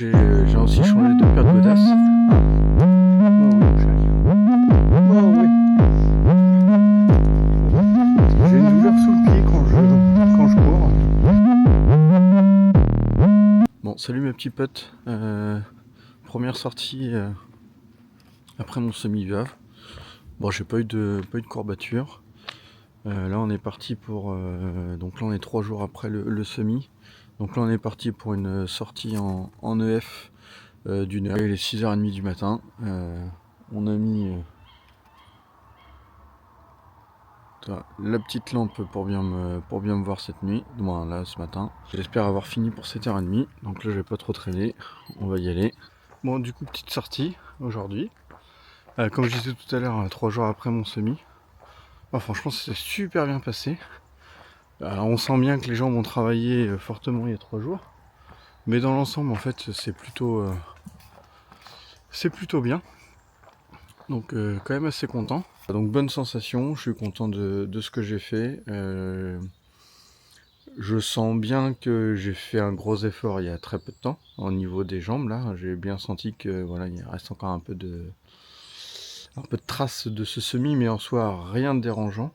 J'ai aussi changé de paire de godasses. Oh oui. J'ai une douleur sous le pied quand je cours. Bon, salut mes petits potes. Première sortie après mon semi-vave. Bon, j'ai pas eu de courbature. Là, on est parti pour. Donc là, on est 3 jours après le semi. Donc là, on est parti pour une sortie en EF d'une heure. Il est 6h30 du matin. On a mis la petite lampe pour bien me voir cette nuit. Bon, là, ce matin. J'espère avoir fini pour 7h30. Donc là, je vais pas trop traîner. On va y aller. Bon, du coup, petite sortie aujourd'hui. Comme je disais tout à l'heure, 3 jours après mon semi. Franchement, c'est super bien passé. On sent bien que les gens vont travailler fortement il y a 3 jours. Mais dans l'ensemble, en fait, c'est plutôt bien. Donc quand même assez content. Donc bonne sensation, je suis content de ce que j'ai fait. Je sens bien que j'ai fait un gros effort il y a très peu de temps au niveau des jambes là. J'ai bien senti que voilà, il reste encore un peu de traces de ce semi, mais en soi rien de dérangeant.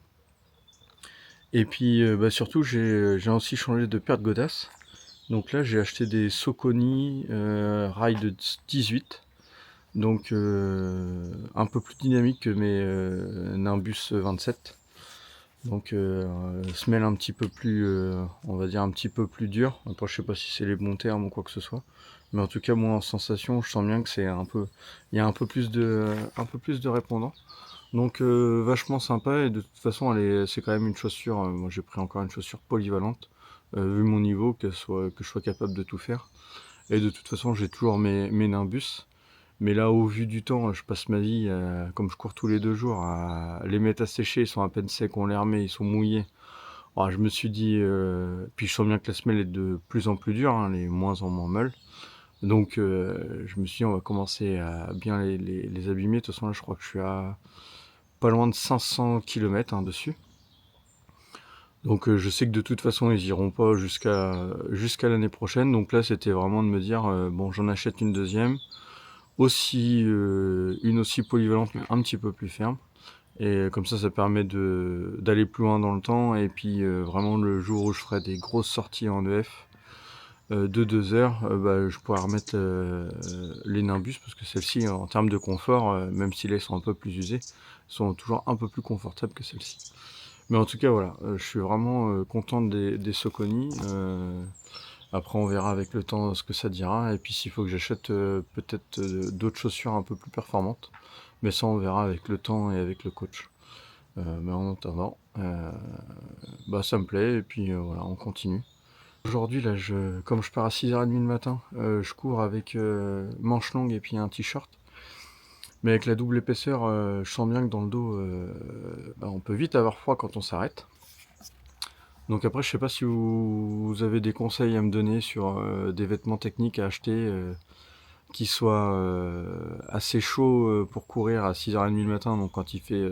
Et puis surtout j'ai aussi changé de paire de godasses. Donc là j'ai acheté des Saucony rail de 18. Donc un peu plus dynamique que mes Nimbus 27. Donc semelle un petit peu plus, on va dire un petit peu plus dur. Après je sais pas si c'est les bons termes ou quoi que ce soit. Mais en tout cas moi en sensation je sens bien que c'est un peu. Il y a un peu plus de répondants. Donc vachement sympa et de toute façon c'est quand même une chaussure. Moi j'ai pris encore une chaussure polyvalente. Vu mon niveau, que je sois capable de tout faire. Et de toute façon j'ai toujours mes Nimbus. Mais là, au vu du temps, je passe ma vie, comme je cours tous les 2 jours, à les mettre à sécher. Ils sont à peine secs, on les remet, ils sont mouillés. Je me suis dit, puis je sens bien que la semelle est de plus en plus dure, hein, elle est moins en moins molle. Donc je me suis dit, on va commencer à bien les abîmer. De toute façon, là, je crois que je suis à pas loin de 500 km dessus. Donc je sais que de toute façon, ils iront pas jusqu'à l'année prochaine. Donc là, c'était vraiment de me dire, bon, j'en achète une deuxième. Une aussi polyvalente mais un petit peu plus ferme, et comme ça permet d'aller plus loin dans le temps, et puis vraiment le jour où je ferai des grosses sorties en EF de 2 heures, je pourrais remettre les Nimbus, parce que celles-ci en termes de confort, même si là elles sont un peu plus usées, sont toujours un peu plus confortables que celles-ci. Mais en tout cas voilà, je suis vraiment content des Saucony. Après, on verra avec le temps ce que ça dira. Et puis, s'il faut que j'achète peut-être d'autres chaussures un peu plus performantes. Mais ça, on verra avec le temps et avec le coach. Mais en attendant, ça me plaît. Et puis, voilà, on continue. Aujourd'hui, là, comme je pars à 6h30 le matin, je cours avec manches longues et puis un t-shirt. Mais avec la double épaisseur, je sens bien que dans le dos, on peut vite avoir froid quand on s'arrête. Donc après, je sais pas si vous avez des conseils à me donner sur des vêtements techniques à acheter qui soient assez chauds pour courir à 6h30 le matin, donc quand il fait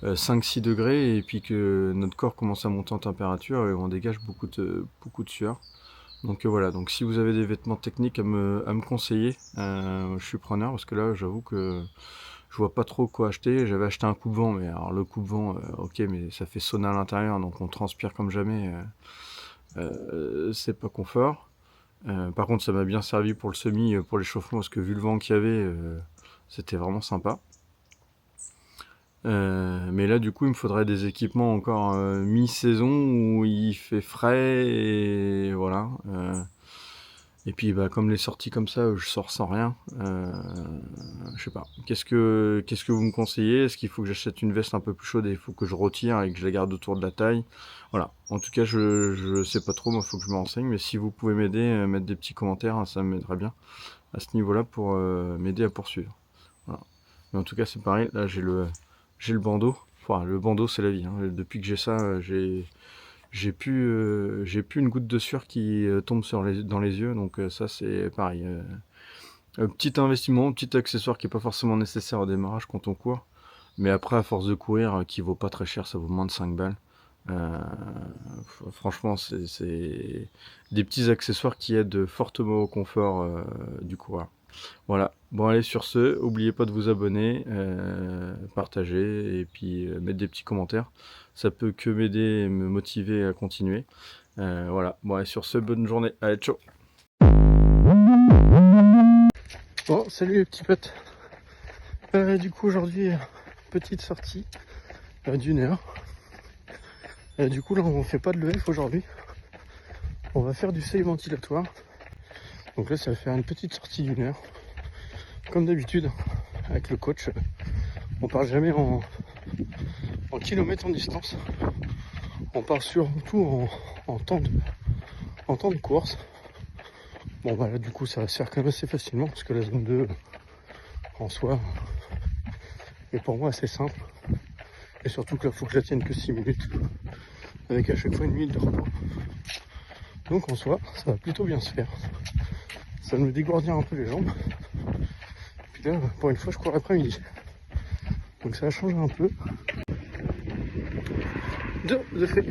5-6 degrés, et puis que notre corps commence à monter en température et on dégage beaucoup de sueur. Donc voilà, donc si vous avez des vêtements techniques à me conseiller, je suis preneur, parce que là, j'avoue que je vois pas trop quoi acheter. J'avais acheté un coupe-vent, mais alors le coupe-vent, ok, mais ça fait sauna à l'intérieur, donc on transpire comme jamais. C'est pas confort. Par contre, ça m'a bien servi pour le semi, pour l'échauffement, parce que vu le vent qu'il y avait, c'était vraiment sympa. Mais là, du coup, il me faudrait des équipements encore mi-saison où il fait frais, et voilà. Et puis comme les sorties comme ça, je sors sans rien. Je sais pas. Qu'est-ce que vous me conseillez? Est-ce qu'il faut que j'achète une veste un peu plus chaude et il faut que je retire et que je la garde autour de la taille? Voilà. En tout cas, je sais pas trop, moi faut que je me renseigne, mais si vous pouvez m'aider, mettre des petits commentaires, hein, ça m'aiderait bien à ce niveau-là pour m'aider à poursuivre. Voilà. Mais en tout cas, c'est pareil, là j'ai le bandeau. Enfin, le bandeau, c'est la vie, hein. Depuis que j'ai ça, j'ai plus une goutte de sueur qui tombe dans les yeux, donc ça c'est pareil. Petit investissement, petit accessoire qui est pas forcément nécessaire au démarrage quand on court, mais après à force de courir, qui vaut pas très cher, ça vaut moins de 5 balles. Franchement, c'est des petits accessoires qui aident fortement au confort du coureur. Voilà. Bon allez, sur ce, n'oubliez pas de vous abonner, partager et puis mettre des petits commentaires. Ça peut que m'aider et me motiver à continuer. Voilà. Bon allez, sur ce, bonne journée. Allez, ciao. Bon, salut les petits potes. Du coup aujourd'hui, petite sortie d'une heure. Du coup là on fait pas de l'EF aujourd'hui. On va faire du seuil ventilatoire. Donc là ça va faire une petite sortie d'une heure. Comme d'habitude, avec le coach, on part jamais en kilomètres en distance. On part surtout en temps de course. Bon bah là du coup ça va se faire quand même assez facilement parce que la zone 2 en soi est pour moi assez simple. Et surtout que là faut que je la tienne que 6 minutes. Avec à chaque fois une minute de repos. Donc en soi, ça va plutôt bien se faire. Ça va me dégourdir un peu les jambes. Puis là, pour une fois, je cours l'après-midi. Donc ça va changer un peu. De fait.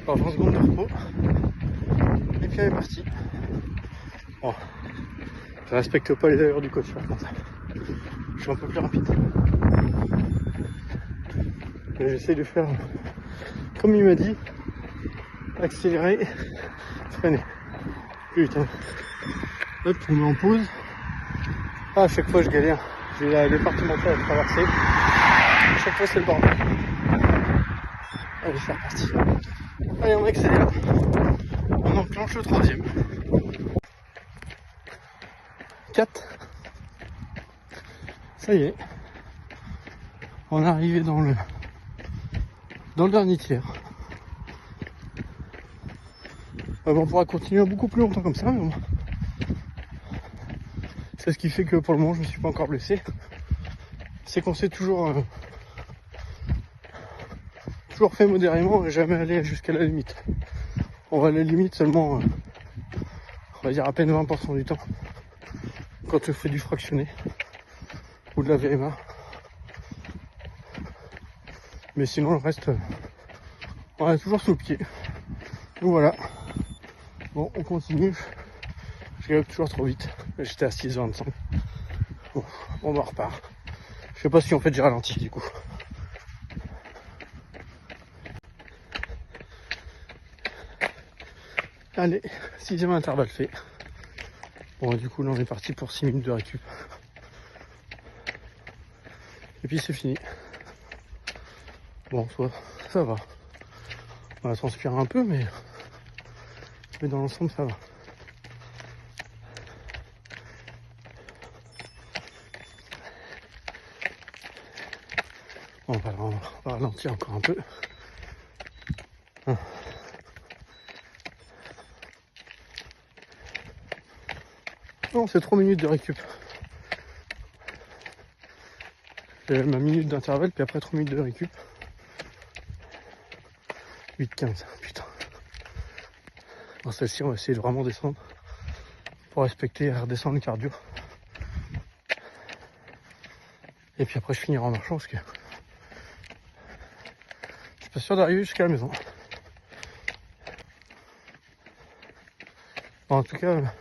Alors 20 secondes de repos. Et puis elle est partie. Bon. Je respecte pas les allures du coach par contre. Je suis un peu plus rapide. Mais j'essaie de faire comme il m'a dit. Accélérer. Freiner. Putain. Hop, on met en pause. Ah, à chaque fois je galère. J'ai la départementale à traverser. À chaque fois c'est le bordel. Allez, c'est reparti. Allez, on accélère. On enclenche le troisième. 4. Ça y est. On est arrivé dans le dernier tiers. Bon, on pourra continuer beaucoup plus longtemps comme ça, mais bon. C'est ce qui fait que pour le moment je ne me suis pas encore blessé. C'est qu'on s'est toujours fait modérément et jamais aller jusqu'à la limite. On va à la limite seulement, on va dire à peine 20% du temps. Quand on fait du fractionné ou de la VMA. Mais sinon le reste, on est toujours sous le pied. Donc voilà. Bon, on continue. Je galope toujours trop vite. J'étais à 6,25. Bon, on repart. Je sais pas si en fait j'ai ralenti du coup. Allez, 6e intervalle fait. Bon, du coup là on est parti pour 6 minutes de récup. Et puis c'est fini. Bon, soit ça va. On va transpirer un peu, mais dans l'ensemble ça va. On va ralentir encore un peu. Non, c'est 3 minutes de récup. J'ai ma minute d'intervalle, puis après 3 minutes de récup. 8-15, putain. Dans celle-ci, on va essayer de vraiment descendre pour respecter et redescendre le cardio. Et puis après, je finirai en marchant parce que je suis pas sûr d'arriver jusqu'à la maison. Bon, en tout cas, là,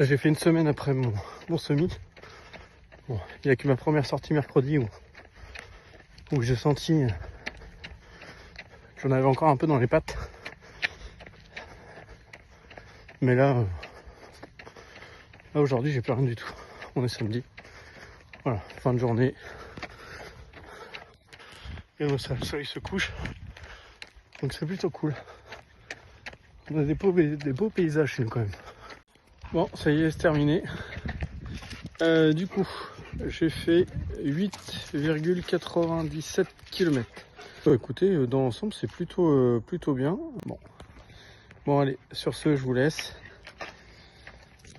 j'ai fait une semaine après mon semi. Bon, il n'y a que ma première sortie mercredi où j'ai senti que j'en avais encore un peu dans les pattes. Mais là aujourd'hui, j'ai plus rien du tout. On est samedi. Voilà, fin de journée. Et le soleil se couche. Donc c'est plutôt cool. On a des beaux paysages chez nous quand même. Bon, ça y est, c'est terminé. Du coup, j'ai fait 8,97 km. Écoutez, dans l'ensemble, c'est plutôt bien. Bon, allez, sur ce, je vous laisse.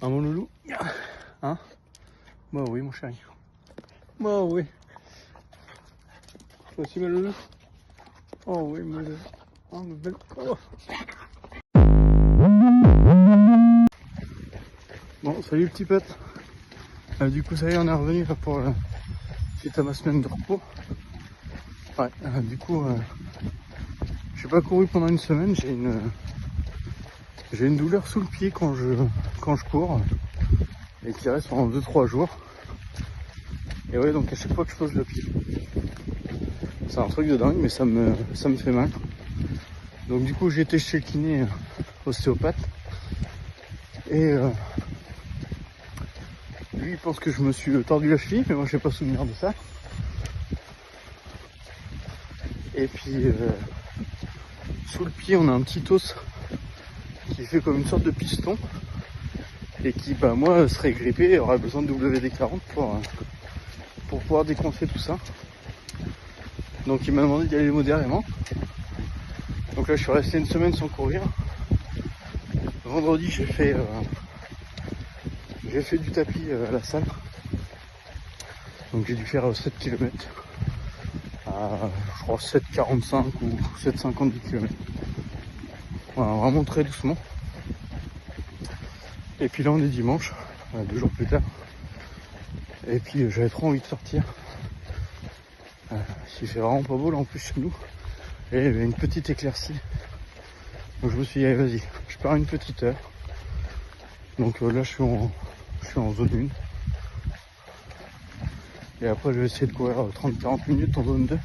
Ah, mon loulou. Hein? Bah oui, mon chéri. Bah oui. Toi aussi, ma loulou? Oh oui, ma loulou. Oh, ma belle. Oh. Bon, salut petit pote. Du coup, ça y est, on est revenu là, pour suite à ma semaine de repos. Ouais, du coup, j'ai pas couru pendant une semaine, j'ai une douleur sous le pied quand je cours et qui reste pendant 2-3 jours. Et ouais, donc à chaque fois que je pose le pied, c'est un truc de dingue, mais ça me fait mal. Donc du coup, j'ai été chez le kiné ostéopathe et lui il pense que je me suis tordu la cheville, mais moi j'ai pas souvenir de ça. Et puis sous le pied, on a un petit os qui fait comme une sorte de piston et qui, bah moi, serait grippé et aurait besoin de WD-40 pour pouvoir décoincer tout ça. Donc il m'a demandé d'y aller modérément. Donc là, je suis resté une semaine sans courir. Vendredi, j'ai fait du tapis à la salle. Donc j'ai dû faire 7 km. Je crois 7,45 ou 7,50 km. Voilà, vraiment très doucement. Et puis là on est dimanche, 2 jours plus tard. Et puis j'avais trop envie de sortir. Il fait vraiment pas beau là en plus chez nous. Et il y avait une petite éclaircie. Donc je me suis dit allez vas-y, je pars une petite heure. Donc là je suis en zone 1. Et après je vais essayer de courir 30-40 minutes en zone 2.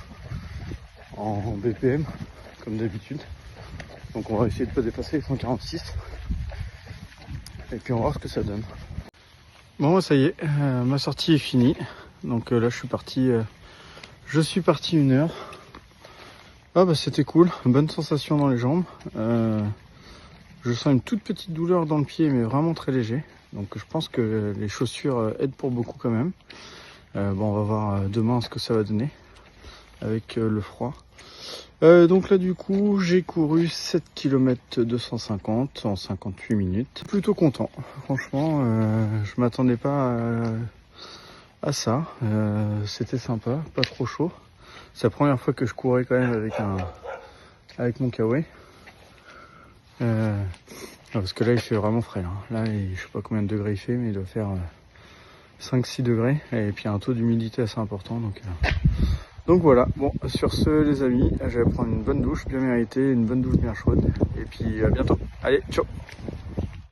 En BPM, comme d'habitude. Donc on va essayer de pas dépasser les 146. Et puis on va voir ce que ça donne. Bon ça y est, ma sortie est finie. Donc là je suis parti 1 heure. Ah bah c'était cool, bonne sensation dans les jambes. Je sens une toute petite douleur dans le pied mais vraiment très léger. Donc je pense que les chaussures aident pour beaucoup quand même. Bon on va voir demain ce que ça va donner avec le froid. Donc là du coup j'ai couru 7 km 250 en 58 minutes. Plutôt content, franchement je m'attendais pas à ça. C'était sympa, pas trop chaud. C'est la première fois que je courais quand même avec mon Kawaii. Parce que là il fait vraiment frais. Là je sais pas combien de degrés il fait mais il doit faire 5-6 degrés. Et puis un taux d'humidité assez important. Donc voilà, bon sur ce les amis, je vais prendre une bonne douche bien méritée, une bonne douche bien chaude. Et puis à bientôt. Allez, ciao.